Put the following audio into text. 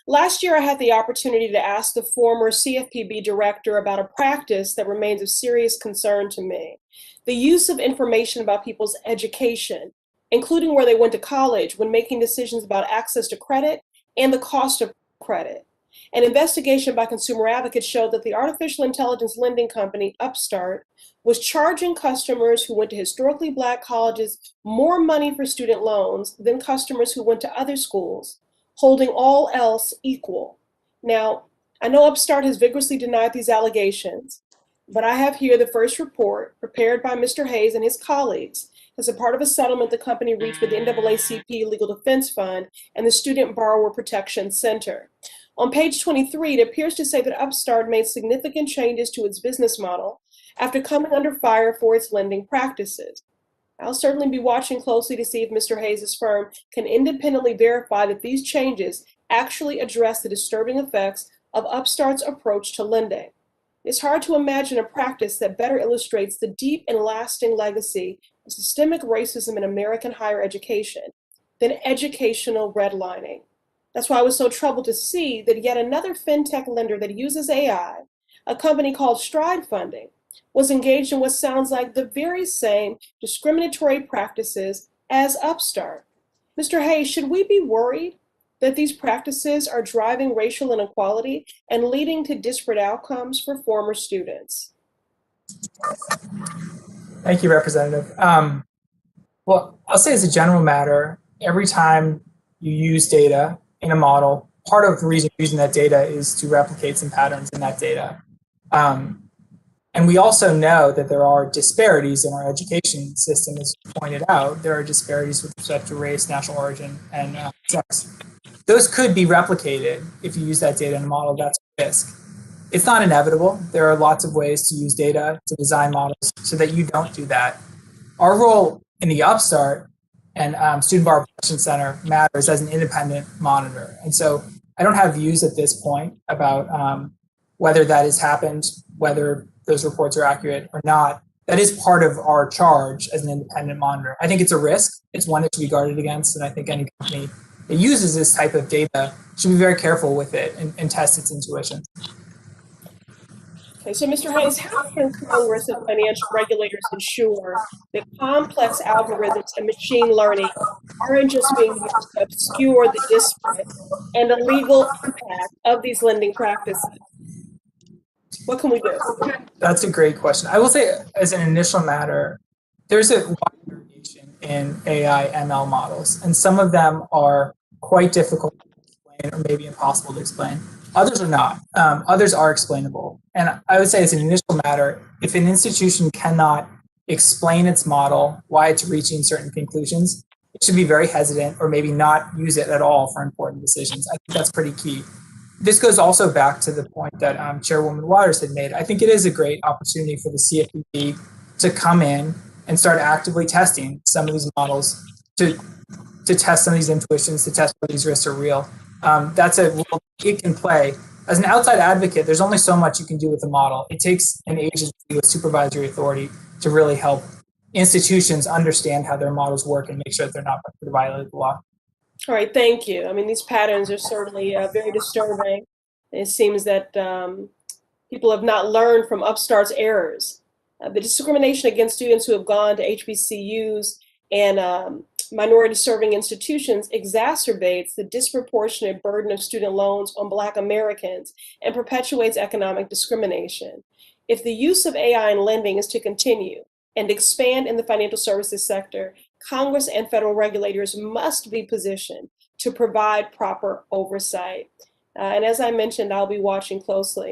Last year, I had the opportunity to ask the former CFPB director about a practice that remains of serious concern to me: the use of information about people's education, including where they went to college, when making decisions about access to credit and the cost of credit. An investigation by consumer advocates showed that the artificial intelligence lending company Upstart was charging customers who went to historically Black colleges more money for student loans than customers who went to other schools, holding all else equal. Now, I know Upstart has vigorously denied these allegations, but I have here the first report prepared by Mr. Hayes and his colleagues as a part of a settlement the company reached with the NAACP Legal Defense Fund and the Student Borrower Protection Center. On page 23, it appears to say that Upstart made significant changes to its business model after coming under fire for its lending practices. I'll certainly be watching closely to see if Mr. Hayes' firm can independently verify that these changes actually address the disturbing effects of Upstart's approach to lending. It's hard to imagine a practice that better illustrates the deep and lasting legacy of systemic racism in American higher education than educational redlining. That's why I was so troubled to see that yet another fintech lender that uses AI, a company called Stride Funding, was engaged in what sounds like the very same discriminatory practices as Upstart. Mr. Hayes, should we be worried that these practices are driving racial inequality and leading to disparate outcomes for former students? Thank you, Representative. Well, I'll say as a general matter, every time you use data in a model, part of the reason you're using that data is to replicate some patterns in that data. And we also know that there are disparities in our education system, as you pointed out. There are disparities with respect to race, national origin, and sex. Those could be replicated if you use that data in a model. That's a risk. It's not inevitable. There are lots of ways to use data to design models so that you don't do that. Our role in the Upstart and Student Borrower Protection Center matters as an independent monitor. And so I don't have views at this point about whether that has happened, whether those reports are accurate or not. That is part of our charge as an independent monitor. I think it's a risk. It's one that should be guarded against. And I think any company that uses this type of data should be very careful with it and test its intuition. Okay, so Mr. Hayes, how can Congress and financial regulators ensure that complex algorithms and machine learning aren't just being used to obscure the disparate and illegal impact of these lending practices? What can we do? That's a great question. I will say, as an initial matter, there's a wide variation in AI ML models, and some of them are quite difficult to explain or maybe impossible to explain. Others are not. Others are explainable. And I would say, as an initial matter, if an institution cannot explain its model, why it's reaching certain conclusions, it should be very hesitant or maybe not use it at all for important decisions. I think that's pretty key. This goes also back to the point that Chairwoman Waters had made. I think it is a great opportunity for the CFPB to come in and start actively testing some of these models, to test some of these intuitions, to test whether these risks are real. That's a role it can play. As an outside advocate, there's only so much you can do with a model. It takes an agency with supervisory authority to really help institutions understand how their models work and make sure that they're not going to violate the law. All right, thank you. I mean, these patterns are certainly very disturbing. It seems that people have not learned from Upstart's errors. The discrimination against students who have gone to HBCUs and minority-serving institutions exacerbates the disproportionate burden of student loans on Black Americans and perpetuates economic discrimination. If the use of AI in lending is to continue and expand in the financial services sector, Congress and federal regulators must be positioned to provide proper oversight. And as I mentioned, I'll be watching closely.